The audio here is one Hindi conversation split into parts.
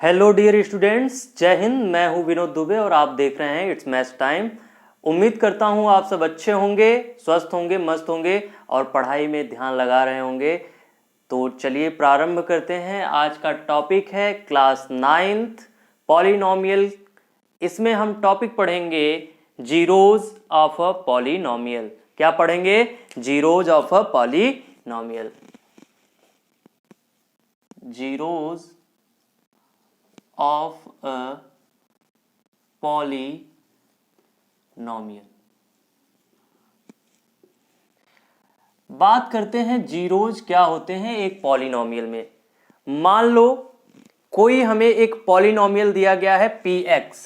हेलो डियर स्टूडेंट्स, जय हिंद। मैं हूं विनोद दुबे और आप देख रहे हैं इट्स मैथ्स टाइम। उम्मीद करता हूं आप सब अच्छे होंगे, स्वस्थ होंगे, मस्त होंगे और पढ़ाई में ध्यान लगा रहे होंगे। तो चलिए प्रारंभ करते हैं। आज का टॉपिक है क्लास 9th पॉलिनोमियल। इसमें हम टॉपिक पढ़ेंगे जीरोज ऑफ अ पॉलिनोमियल। क्या पढ़ेंगे? Zeros of a polynomial. Zeros of a polynomial। बात करते हैं जीरोज क्या होते हैं एक पॉलिनोमियल में। मान लो कोई हमें एक पॉलिनोमियल दिया गया है px।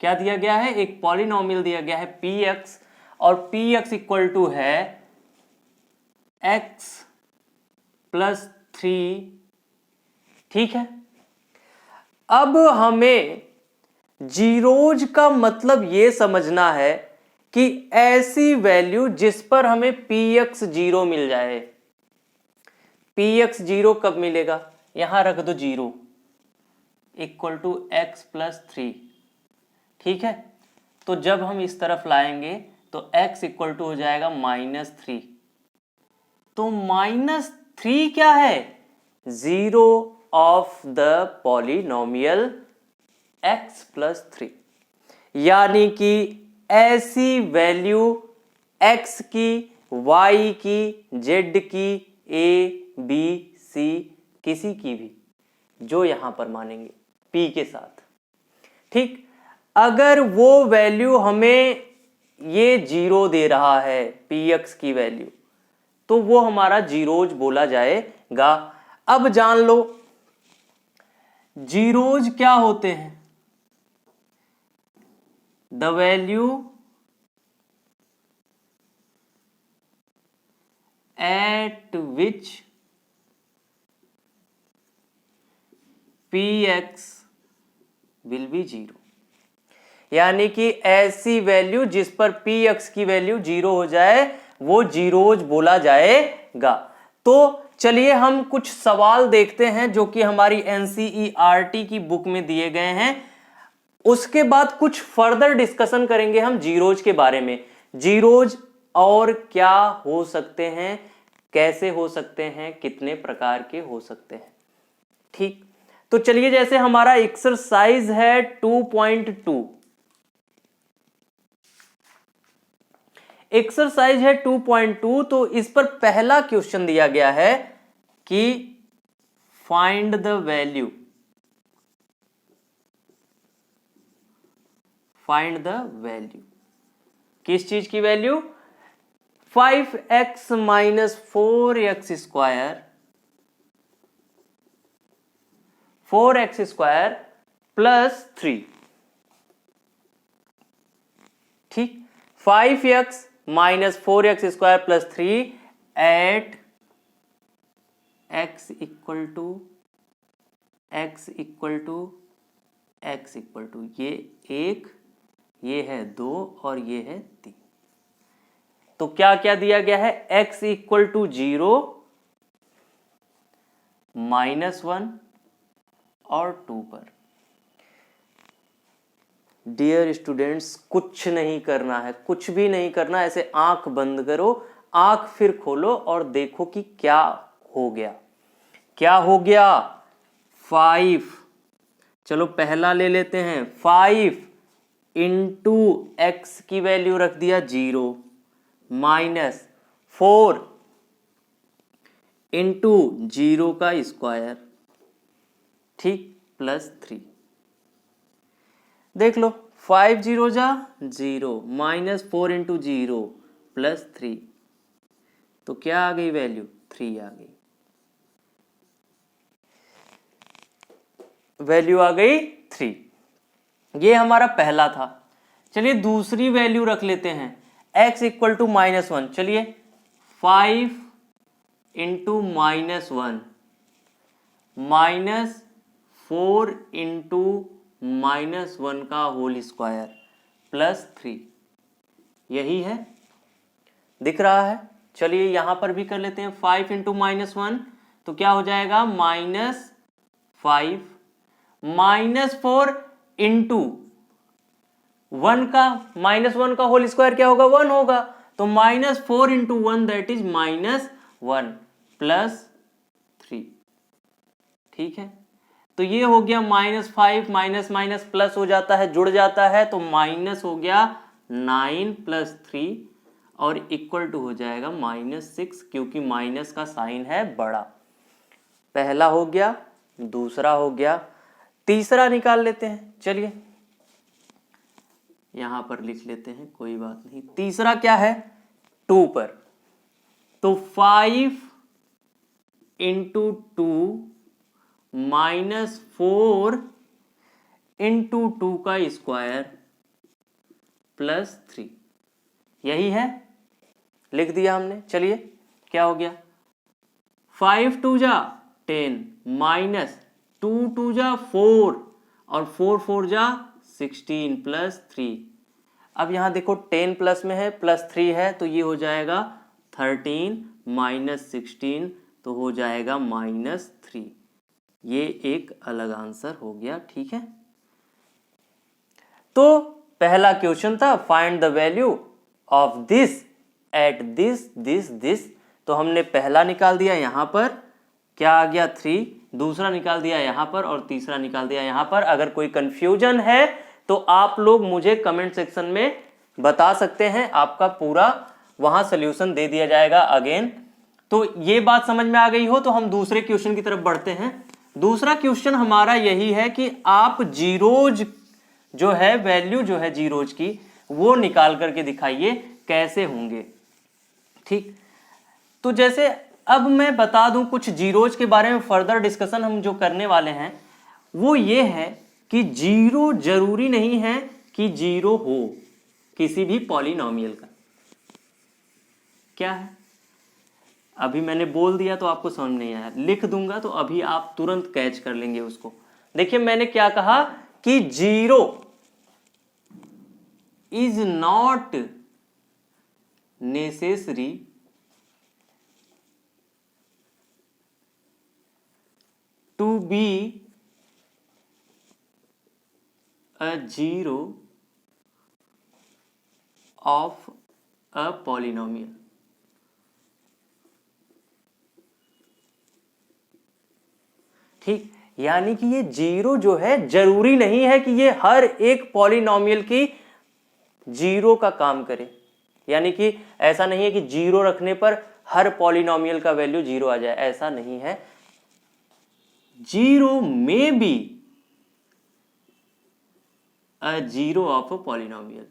क्या दिया गया है? एक पॉलिनोमियल दिया गया है px और px इक्वल टू है x प्लस 3। ठीक है, अब हमें जीरोज का मतलब ये समझना है कि ऐसी वैल्यू जिस पर हमें px 0 मिल जाए। px 0 कब मिलेगा? यहां रख दो 0 इक्वल टू x प्लस 3। ठीक है, तो जब हम इस तरफ लाएंगे तो x इक्वल टू हो जाएगा -3। तो -3 क्या है? Zero of the polynomial x plus 3। यानी कि ऐसी वैल्यू x की, y की, z की, a b c किसी की भी जो यहां पर मानेंगे p के साथ। ठीक, अगर वो वैल्यू हमें ये 0 दे रहा है px की वैल्यू, तो वो हमारा जीरोज बोला जाएगा। अब जान लो जीरोज क्या होते हैं। The value eight which px will be 0। यानी कि ऐसी वैल्यू जिस पर px की वैल्यू 0 हो जाए वो जीरोज बोला जाएगा। तो चलिए हम कुछ सवाल देखते हैं जो कि हमारी NCERT की बुक में दिए गए हैं। उसके बाद कुछ फर्दर डिस्कशन करेंगे हम जीरोज के बारे में। जीरोज और क्या हो सकते हैं, कैसे हो सकते हैं, कितने प्रकार के हो सकते हैं। ठीक, तो चलिए जैसे हमारा एक्सरसाइज है 2.2। एक्सरसाइज है 2.2। तो इस पर पहला क्वेश्चन दिया गया है कि find the value, find the value किस चीज की value? 5x minus 4x square, 4x square plus 3। ठीक, 5x minus 4x square plus 3 at x equal to x equal to x equal to ये 1, ये है 2 और ये है 3। तो क्या क्या दिया गया है? x इक्वल टू 0, -1 और 2 पर। डियर स्टूडेंट्स, कुछ नहीं करना है, कुछ भी नहीं करना। ऐसे आंख बंद करो, आंख फिर खोलो और देखो कि क्या हो गया। क्या हो गया? 5, चलो पहला ले लेते हैं। 5 इंटू एक्स की वैल्यू रख दिया 0, माइनस 4 इंटू 0 का स्क्वायर, ठीक, प्लस 3। देख लो 5 0 जा 0, माइनस 4 इंटू 0 प्लस 3। तो क्या आ गई वैल्यू? 3 आ गई। वैल्यू आ गई 3। ये हमारा पहला था। चलिए दूसरी वैल्यू रख लेते हैं, x इक्वल टू -1। चलिए 5 इंटू -1 माइनस 4 इंटू -1 का होल स्क्वायर प्लस 3। यही है, दिख रहा है। चलिए यहां पर भी कर लेते हैं। 5 इंटू -1 तो क्या हो जाएगा? -5 -4 इंटू 1 का -1 का होल स्क्वायर क्या होगा 1 होगा, तो -4 इंटू 1 दैट इज -1 प्लस 3। ठीक है, तो ये हो गया -5 माइनस माइनस प्लस हो जाता है, जुड़ जाता है, तो माइनस हो गया 9 प्लस 3 और इक्वल टू हो जाएगा -6, क्योंकि माइनस का साइन है बड़ा। पहला हो गया, दूसरा हो गया, तीसरा निकाल लेते हैं। चलिए यहां पर लिख लेते हैं, कोई बात नहीं। तीसरा क्या है 2 पर, तो 5 इंटू 2 -4 इंटू 2 का स्क्वायर प्लस 3, यही है, लिख दिया हमने। चलिए क्या हो गया, 5 2 जा 10 माइनस 2 2 जा 4 और 4 4 जा 16 प्लस 3। अब यहां देखो 10 प्लस में है, प्लस 3 है, तो ये हो जाएगा 13 माइनस 16, तो हो जाएगा -3। ये एक अलग आंसर हो गया। ठीक है, तो पहला क्वेश्चन था find the value of this at this, तो हमने पहला निकाल दिया, यहां पर क्या आ गया 3, दूसरा निकाल दिया यहां पर और तीसरा निकाल दिया यहां पर। अगर कोई कंफ्यूजन है तो आप लोग मुझे कमेंट सेक्शन में बता सकते हैं, आपका पूरा वहां सॉल्यूशन दे दिया जाएगा अगेन। तो ये बात समझ में आ गई हो तो हम दूसरे क्वेश्चन की तरफ बढ़ते हैं। दूसरा क्वेश्चन हमारा यही है कि आप जीरोज जो है, वैल्यू जो है जीरोज की, वो निकाल करके दिखाइए कैसे होंगे। ठीक, तो जैसे अब मैं बता दूं कुछ जीरोज के बारे में, फर्दर डिस्कशन हम जो करने वाले हैं वो ये है कि जीरो जरूरी नहीं है कि जीरो हो किसी भी पॉलिनोमियल का। क्या है, अभी मैंने बोल दिया तो आपको समझ नहीं आया, लिख दूंगा तो अभी आप तुरंत कैच कर लेंगे उसको। देखिए मैंने क्या कहा कि zero is not necessary to be a zero of a polynomial. ठीक, यानी कि ये जीरो जो है जरूरी नहीं है कि ये हर एक पॉलिनोमियल की जीरो का काम करे। यानी कि ऐसा नहीं है कि जीरो रखने पर हर पॉलिनोमियल का वैल्यू जीरो आ जाए, ऐसा नहीं है। Zero may be a zero of a polynomial.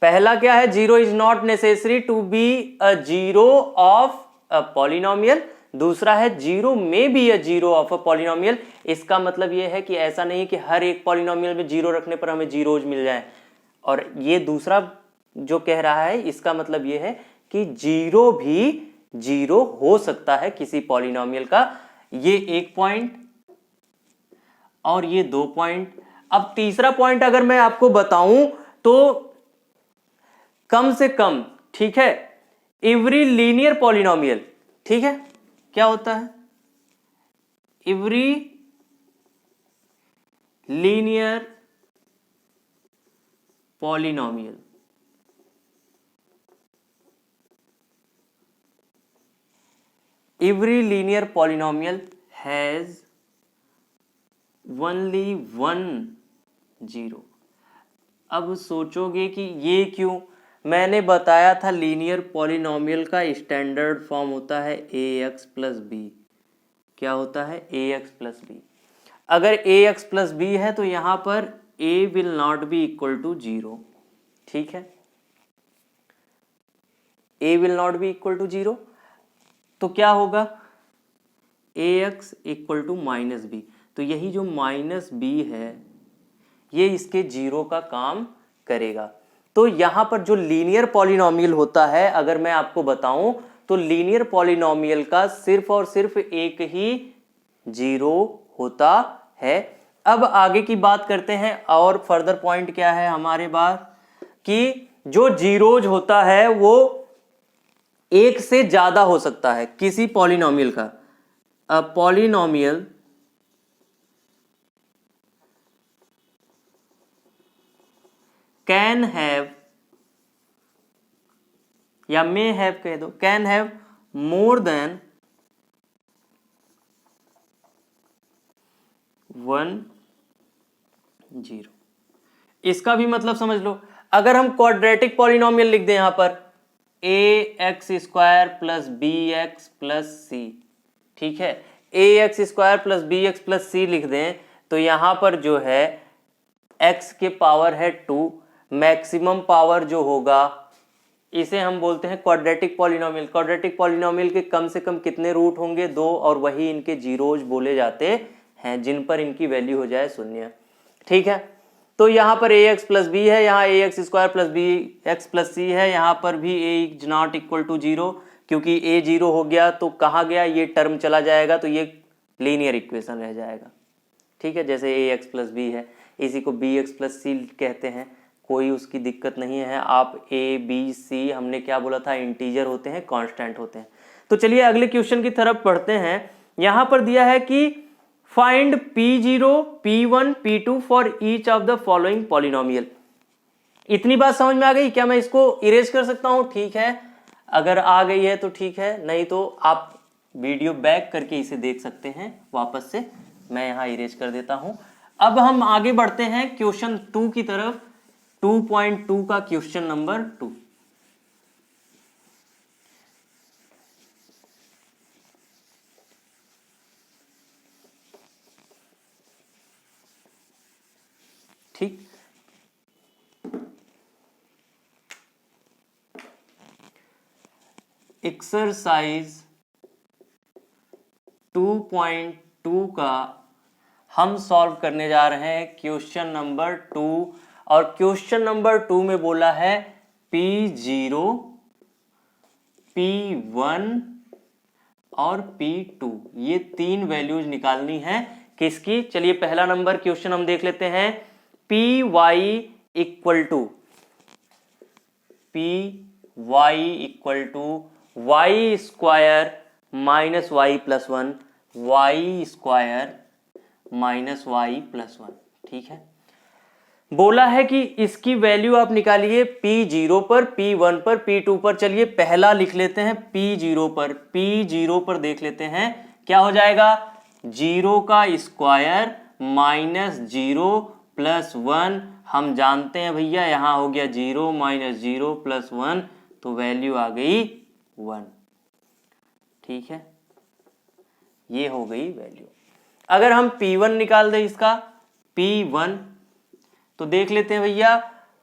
पहला क्या है, zero is not necessary to be a zero of a polynomial. दूसरा है zero may be a zero of a polynomial. इसका मतलब यह है कि ऐसा नहीं है कि हर एक पॉलिनोमियल में जीरो रखने पर हमें जीरोज मिल जाए। और ये दूसरा जो कह रहा है इसका मतलब यह है कि जीरो भी जीरो हो सकता है किसी पॉलिनोमियल का। ये एक पॉइंट और ये 2 पॉइंट। अब तीसरा पॉइंट अगर मैं आपको बताऊं तो कम से कम, ठीक है, एवरी लीनियर पॉलिनोमियल, ठीक है, क्या होता है every linear polynomial, every linear polynomial has only one zero. अब सोचोगे कि ये क्यों, मैंने बताया था लीनियर पॉलिनोमियल का स्टैंडर्ड फॉर्म होता है ax प्लस बी। क्या होता है ax प्लस बी। अगर ax प्लस बी है तो यहां पर a will not be equal to zero. ठीक है, a will not be equal to zero, तो क्या होगा ax equal to minus B. तो यही जो माइनस बी है ये इसके जीरो का काम करेगा। तो यहां पर जो लीनियर पॉलिनोमियल होता है, अगर मैं आपको बताऊं तो लीनियर पॉलिनोमियल का सिर्फ और सिर्फ एक ही जीरो होता है। अब आगे की बात करते हैं और फर्दर पॉइंट क्या है हमारे पास कि जो जीरोज होता है वो एक से ज्यादा हो सकता है किसी पॉलिनोमियल का। अ पॉलिनोमियल कैन हैव, या मे हैव कह दो, कैन हैव मोर देन 1 0। इसका भी मतलब समझ लो, अगर हम क्वाड्रेटिक पॉलिनोमियल लिख दें यहां पर A X square plus B X plus C, ठीक है, A X square plus B X plus C लिख दें तो यहां पर जो है x के पावर है 2, मैक्सिमम पावर जो होगा इसे हम बोलते हैं क्वाड्रेटिक पॉलिनोमियल। क्वाड्रेटिक पॉलिनोमियल के कम से कम कितने रूट होंगे? 2, और वही इनके जीरोज बोले जाते हैं जिन पर इनकी वैल्यू हो जाए 0, ठीक है। तो यहाँ पर ए एक्स प्लस बी है, यहाँ A X square plus B X plus C है, यहाँ पर भी A is not equal to 0, क्योंकि ए 0 हो गया तो कहाँ गया? ये टर्म चला जाएगा, तो ये लीनियर इक्वेशन रह जाएगा, ठीक है। जैसे ए एक्स प्लस बी है, इसी को बी एक्स प्लस सी कहते हैं, कोई उसकी दिक्कत नहीं है। आप ए बी सी, हमने क्या बोला था, इंटीजर होते हैं, कांस्टेंट होते हैं। तो चलिए अगले क्वेश्चन की तरफ पढ़ते हैं। यहाँ पर दिया है कि find P0, P1, P2 for each of the following polynomial. इतनी बात समझ में आ गई? क्या मैं इसको इरेज कर सकता हूं? ठीक है, अगर आ गई है तो ठीक है, नहीं तो आप वीडियो बैक करके इसे देख सकते हैं वापस से। मैं यहां इरेज कर देता हूं। अब हम आगे बढ़ते हैं क्वेश्चन 2 की तरफ। 2.2 का क्वेश्चन नंबर 2। ठीक, एक्सरसाइज 2.2 का हम सॉल्व करने जा रहे हैं क्वेश्चन नंबर 2। और क्वेश्चन नंबर 2 में बोला है P0, P1 और P2, ये 3 वैल्यूज निकालनी है। किसकी? चलिए पहला नंबर क्वेश्चन हम देख लेते हैं। Py equal to y square minus y plus 1, y square minus y plus 1, ठीक है। बोला है कि इसकी वैल्यू आप निकालिए P0 पर, P1 पर, P2 पर। चलिए पहला लिख लेते हैं P0 पर। P0 पर देख लेते हैं क्या हो जाएगा? 0 का स्क्वायर माइनस 0 प्लस 1। हम जानते हैं भैया यहां हो गया 0 माइनस 0 प्लस 1, तो वैल्यू आ गई 1, ठीक है, ये हो गई वैल्यू। अगर हम P1 निकाल दें इसका, P1, तो देख लेते हैं भैया,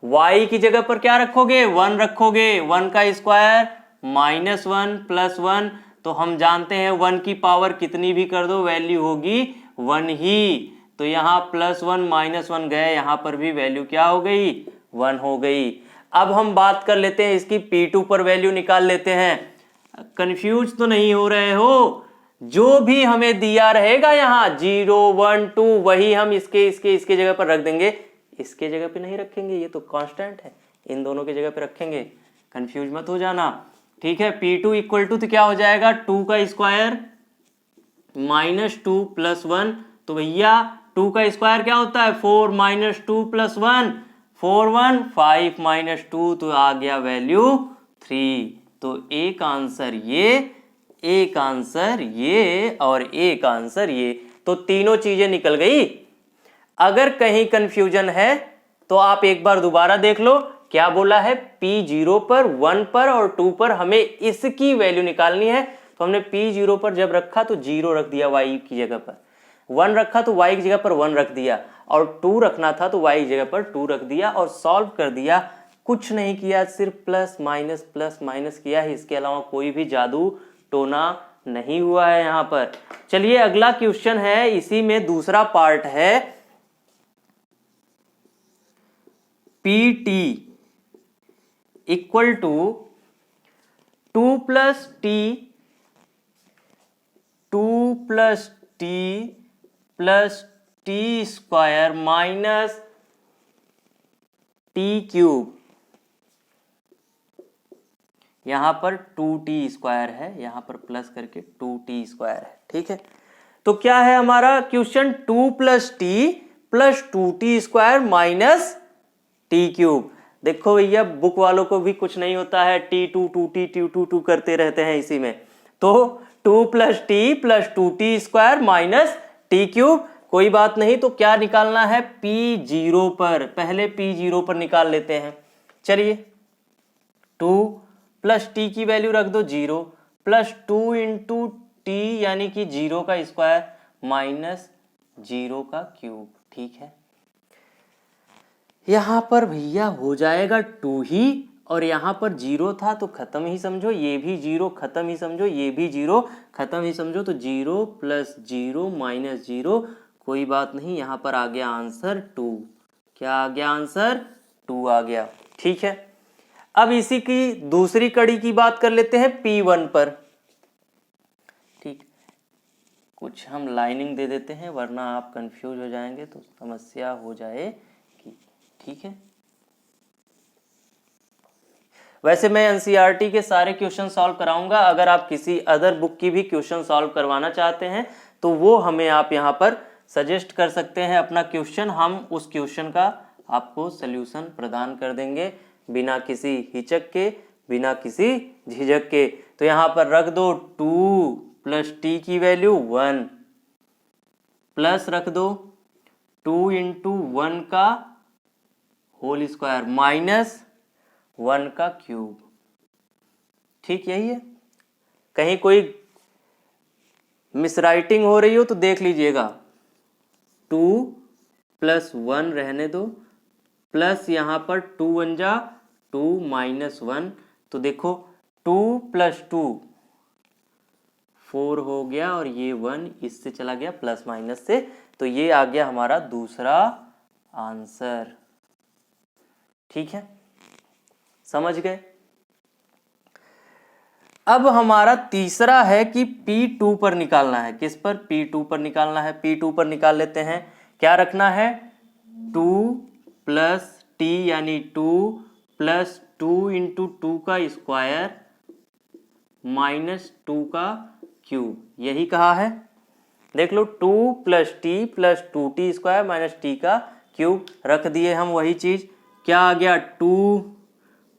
y की जगह पर क्या रखोगे? 1 रखोगे। 1 का स्क्वायर माइनस 1 प्लस 1, तो हम जानते हैं 1 की पावर कितनी भी कर दो वैल्यू होगी 1 ही। तो यहाँ प्लस 1 माइनस 1 गए, यहाँ पर भी वैल्यू क्या हो गई? 1 हो गई। अब हम बात कर लेते हैं इसकी P2 पर वैल्यू निकाल लेते हैं। कंफ्यूज तो नहीं हो रहे हो? जो भी हमें दिया रहेगा यहाँ 0 1 2, वही हम इसके जगह पर रख देंगे। इसके जगह पे नहीं रखेंगे, ये तो कांस्टेंट है, इन दोनों की जगह पे रखेंगे। कंफ्यूज मत हो जाना, ठीक है। P2 इक्वल टू तो क्या हो जाएगा? 2 का स्क्वायर माइनस 2 प्लस 1, तो भैया 2 का स्क्वायर क्या होता है? 4 माइनस 2 प्लस 1, 4 1 5 माइनस 2, तो आ गया वैल्यू 3। तो एक आंसर ये, एक आंसर ये, और एक आंसर ये, तो तीनों चीजें निकल गई। अगर कहीं कंफ्यूजन है तो आप एक बार दोबारा देख लो। क्या बोला है? P0 पर, 1 पर और 2 पर हमें इसकी वैल्यू निकालनी है। तो हमने P0 पर जब रखा तो 0 रख दिया y की जगह पर, 1 रखा तो y की जगह पर 1 रख दिया, और 2 रखना था तो y की जगह पर 2 रख दिया और सॉल्व कर दिया। कुछ नहीं किया, सिर्फ प्लस माइनस किया है, इसके अलावा कोई भी जादू टोना नहीं हुआ है यहाँ पर। चलिए अगला क्वेश्चन है, इसी में दूसरा पार्ट है। Pt equal to 2 plus t plus t square minus t cube यहाँ पर 2t² है, यहाँ पर प्लस करके 2t² है। ठीक है, तो क्या है हमारा question, 2 + t + 2t² minus t³ देखो भैया, बुक वालों को भी कुछ नहीं होता है, t2 2t t2 2 करते रहते हैं इसी में। तो 2 + t + 2t² माइनस t³, कोई बात नहीं। तो क्या निकालना है, p0 पर, पहले p0 पर निकाल लेते हैं। चलिए, 2 + t की वैल्यू रख दो 0 + 2 × t यानी कि 0 का स्क्वायर माइनस 0 का क्यूब। ठीक है, यहां पर भैया हो जाएगा 2 ही, और यहां पर 0 था तो खत्म ही समझो, ये भी 0 खत्म ही समझो, ये भी 0 खत्म ही समझो। तो 0 + 0 माइनस 0, कोई बात नहीं, यहां पर आ गया आंसर 2। क्या आ गया आंसर, 2 आ गया। ठीक है, अब इसी की दूसरी कड़ी की बात कर लेते हैं P1 पर। ठीक, कुछ हम लाइनिंग दे देते हैं वरना आप कंफ्यूज हो जाएंगे तो समस्या हो जाएगी। ठीक है, वैसे मैं एनसीईआरटी के सारे क्वेश्चन सॉल्व कराऊंगा, अगर आप किसी अदर बुक की भी क्वेश्चन सॉल्व करवाना चाहते हैं तो वो हमें आप यहाँ पर सजेस्ट कर सकते हैं अपना क्वेश्चन, हम उस क्वेश्चन का आपको सल्यूशन प्रदान कर देंगे बिना किसी हिचक के, बिना किसी झिझक के। तो यहाँ पर रख दो 2 + t की वैल्यू 1, प्लस रख दो 2 × 1 का होल स्क्वायर माइनस 1 का क्यूब। ठीक, यही है। कहीं कोई मिसराइटिंग हो रही हो तो देख लीजिएगा, 2 + 1 रहने दो, प्लस यहाँ पर 2 × 1 = 2 माइनस 1, तो देखो 2 + 2 4 हो गया, और ये 1 इससे चला गया प्लस माइनस से, तो ये आ गया हमारा दूसरा आंसर। ठीक है, समझ गए। अब हमारा तीसरा है कि P2 पर निकालना है। किस पर, P2 पर निकालना है। P2 पर निकाल लेते हैं, क्या रखना है, 2 + t यानी 2 + 2 × 2 का स्क्वायर माइनस 2 का क्यूब, यही कहा है। देख लो, 2 + t + 2t² माइनस t का क्यूब रख दिए हम, वही चीज। क्या आ गया, 2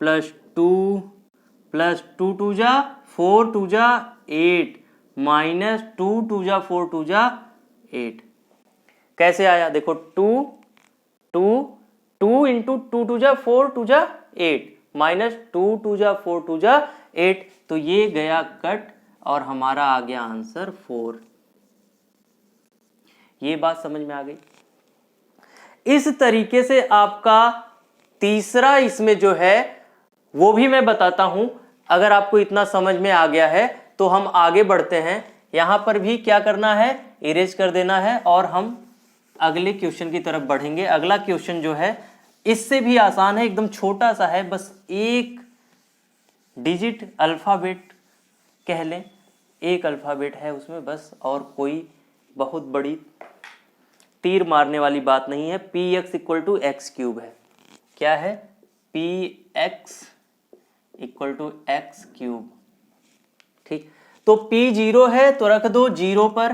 + 2 + 2 2 जा 4 2 जा 8 माइनस 2 2 जा 4 2 जा 8। कैसे आया, देखो 2 2 2 × 2 2 जा 4 2 जा 8 माइनस 2 2 जा 4 2 जा 8, तो ये गया कट और हमारा आ गया आंसर 4। ये बात समझ में आ गई। इस तरीके से आपका तीसरा इसमें जो है वो भी मैं बताता हूं। अगर आपको इतना समझ में आ गया है तो हम आगे बढ़ते हैं। यहां पर भी क्या करना है, इरेज कर देना है, और हम अगले क्वेश्चन की तरफ बढ़ेंगे। अगला क्वेश्चन जो है इससे भी आसान है, एकदम छोटा सा है, बस एक डिजिट अल्फाबेट कह लें, एक अल्फाबेट है उसमें बस, और कोई बहुत बड़ी तीर मारने वाली बात नहीं है। px = x³ है। क्या है, px = x³। ठीक, तो p0 है तो रख दो 0 पर,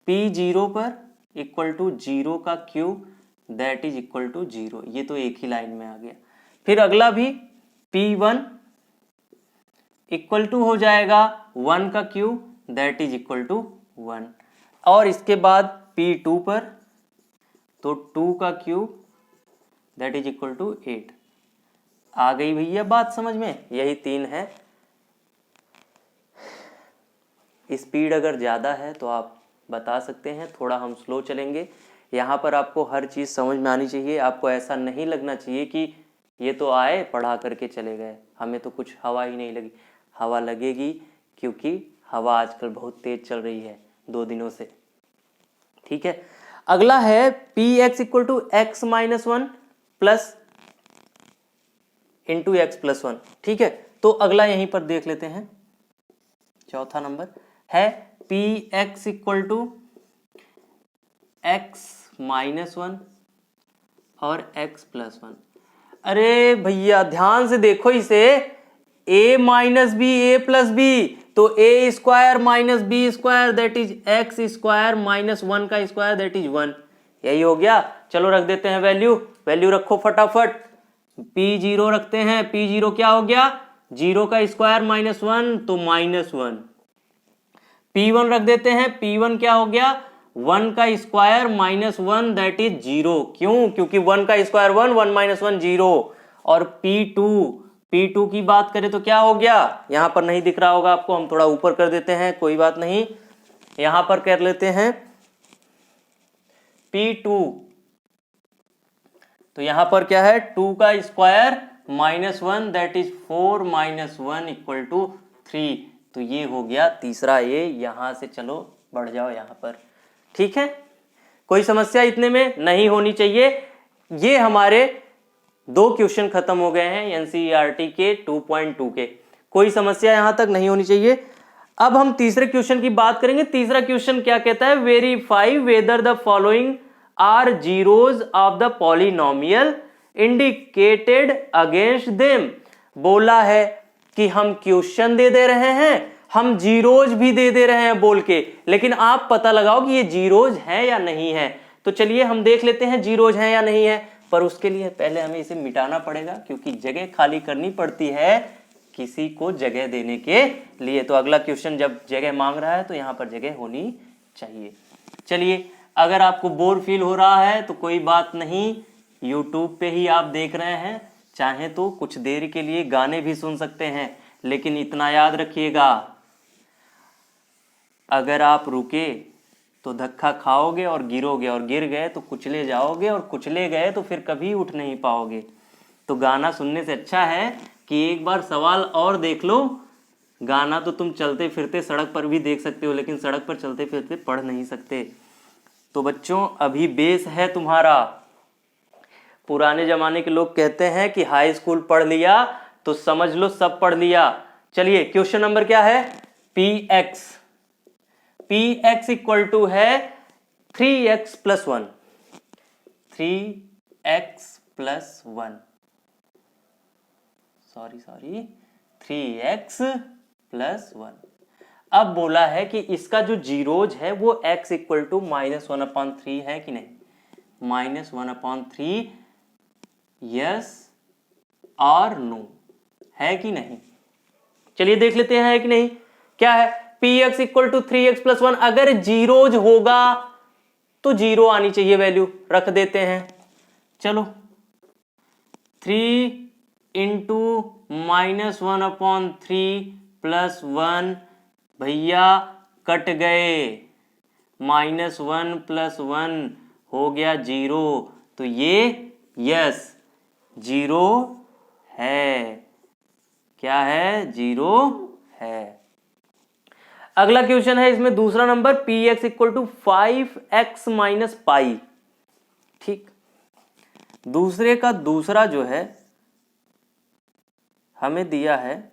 p0 पर = 0 का cube, that is equal to 0। ये तो एक ही लाइन में आ गया। फिर अगला भी p1 = हो जाएगा 1 का cube, that is equal to 1, और इसके बाद p2 पर तो 2 का cube, that is equal to 8। आ गई भैया बात समझ में, यही 3 है। स्पीड अगर ज़्यादा है तो आप बता सकते हैं, थोड़ा हम स्लो चलेंगे। यहाँ पर आपको हर चीज़ समझ में आनी चाहिए, आपको ऐसा नहीं लगना चाहिए कि ये तो आए पढ़ा करके चले गए, हमें तो कुछ हवा ही नहीं लगी। हवा लगेगी, क्योंकि हवा आजकल बहुत तेज चल रही है 2 दिनों से। ठीक है, अगला है px = x-1 plus into x+1। ठीक है, तो अगला यहीं पर देख लेते हैं। चौथा नंबर है px = x-1 और x+1। अरे भैया ध्यान से देखो इसे, a minus B A plus B, तो A square minus B square that is X square minus 1 का स्क्वायर दैट इज 1। यही हो गया। चलो रख देते हैं वैल्यू, वैल्यू रखो फटाफट। P0 रखते हैं, P0 क्या हो गया, 0 का स्क्वायर माइनस 1 तो माइनस 1। P1 रख देते हैं, P1 क्या हो गया, 1 का स्क्वायर माइनस 1 दैट इज 0। क्यों, क्योंकि 1 का स्क्वायर 1, 1 माइनस 1 0। और P2 की बात करें तो क्या हो गया, यहां पर नहीं दिख रहा होगा आपको, हम थोड़ा ऊपर कर देते हैं, कोई बात नहीं, यहां पर कर लेते हैं P2। तो यहां पर क्या है, 2 का square minus 1 that is 4 minus 1 equal to 3। तो ये हो गया तीसरा ए। यहां से चलो बढ़ जाओ यहां पर, ठीक है। कोई समस्या इतने में नहीं होनी चाहिए। ये हमारे 2 क्वेश्चन खत्म हो गए हैं एनसीईआरटी के 2.2 के, कोई समस्या यहां तक नहीं होनी चाहिए। अब हम तीसरे क्वेश्चन की बात करेंगे। तीसरा क्वेश्चन क्या कहता है, verify whether the following are zeros of the polynomial indicated against them. बोला है कि हम क्वेश्चन दे रहे हैं, हम जीरोज भी दे रहे हैं बोल के, लेकिन आप पता लगाओ कि ये जीरोज है या नहीं है। तो चलिए हम देख लेते हैं जीरोज है या नहीं है, पर उसके लिए पहले हमें इसे मिटाना पड़ेगा, क्योंकि जगह खाली करनी पड़ती है किसी को जगह देने के लिए। तो अगला क्वेश्चन जब जगह मांग रहा है तो यहां पर जगह होनी चाहिए। चलिए, अगर आपको बोर फील हो रहा है तो कोई बात नहीं, यूट्यूब पे ही आप देख रहे हैं, चाहे तो कुछ देर के लिए गाने भी सुन सकते हैं, लेकिन इतना याद रखिएगा, अगर आप रुके तो धक्का खाओगे और गिरोगे, और गिर गए तो कुचले जाओगे, और कुचले गए तो फिर कभी उठ नहीं पाओगे। तो गाना सुनने से अच्छा है कि एक बार सवाल और देख लो। गाना तो तुम चलते फिरते सड़क पर भी देख सकते हो, लेकिन सड़क पर चलते फिरते पढ़ नहीं सकते। तो बच्चों, अभी बेस है तुम्हारा। पुराने जमाने के लोग कहते हैं कि हाई स्कूल पढ़ लिया तो समझ लो सब पढ़ लिया। चलिए, क्वेश्चन नंबर क्या है, px इक्वल टू है 3x plus 1, 3x plus 1, sorry 3x plus 1। अब बोला है कि इसका जो जीरोज है वो x इक्वल टू -1/3 है कि नहीं, -1/3, यस और नो, है कि नहीं। चलिए देख लेते हैं है कि नहीं। क्या है, px equal to 3x plus 1, अगर जीरोज होगा तो 0 आनी चाहिए वैल्यू, रख देते हैं। चलो, 3 इंटू -1/3 प्लस 1, भैया कट गए, -1 प्लस 1 हो गया 0, तो ये यस 0 है। क्या है, 0 है। अगला क्वेश्चन है, इसमें दूसरा number, px equal to 5x minus pi. ठीक, दूसरे का दूसरा जो है हमें दिया है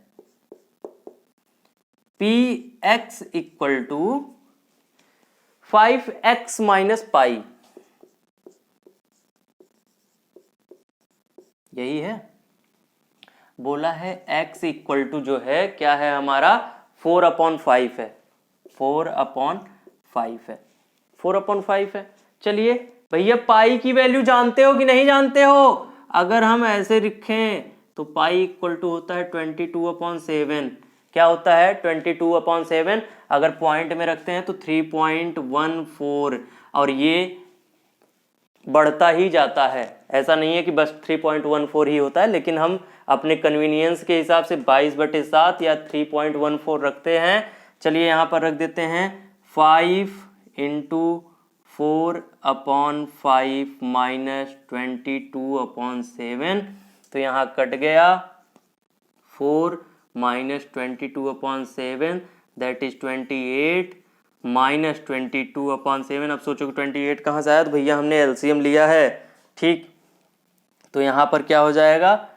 px equal to 5x minus pi, यही है। बोला है x इक्वल टू जो है क्या है हमारा 4/5 है, 4/5 है, 4/5 है। चलिए भैया, पाई की वैल्यू जानते हो कि नहीं जानते हो। अगर हम ऐसे लिखें तो पाई इक्वल टू होता है 22/7। क्या होता है, 22/7। अगर पॉइंट में रखते हैं तो 3.14, और ये बढ़ता ही जाता है, ऐसा नहीं है कि बस 3.14 ही होता है, लेकिन हम अपने कन्वीनियंस के हिसाब से 22/7 या 3.14 रखते हैं। चलिए यहाँ पर रख देते हैं 5 इंटू 4/5 माइनस 22/7, तो यहाँ कट गया 4 माइनस 22/7 दैट इज 28 माइनस 22/7। अब सोचो 28 कहाँ से आया, तो भैया हमने एलसीएम लिया है, ठीक। तो यहाँ पर क्या हो जाएगा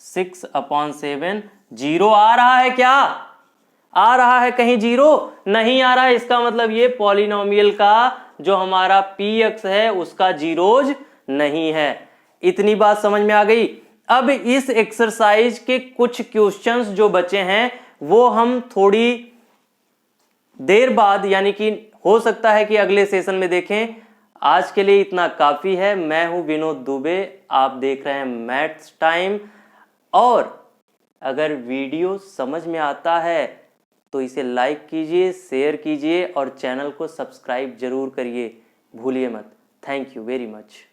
6/7। 0 आ रहा है क्या, आ रहा है कहीं 0 नहीं आ रहा है, इसका मतलब ये पॉलिनोमियल का जो हमारा px है उसका जीरोज नहीं है। इतनी बात समझ में आ गई। अब इस एक्सरसाइज के कुछ क्वेश्चंस जो बचे हैं वो हम थोड़ी देर बाद, यानी कि हो सकता है कि अगले सेशन में देखें। आज के लिए इतना काफी है। मैं हूं विनोद दुबे, आप देख रहे हैं मैथ्स टाइम। और अगर वीडियो समझ में आता है तो इसे लाइक कीजिए, शेयर कीजिए और चैनल को सब्सक्राइब जरूर करिए, भूलिए मत। Thank you very much.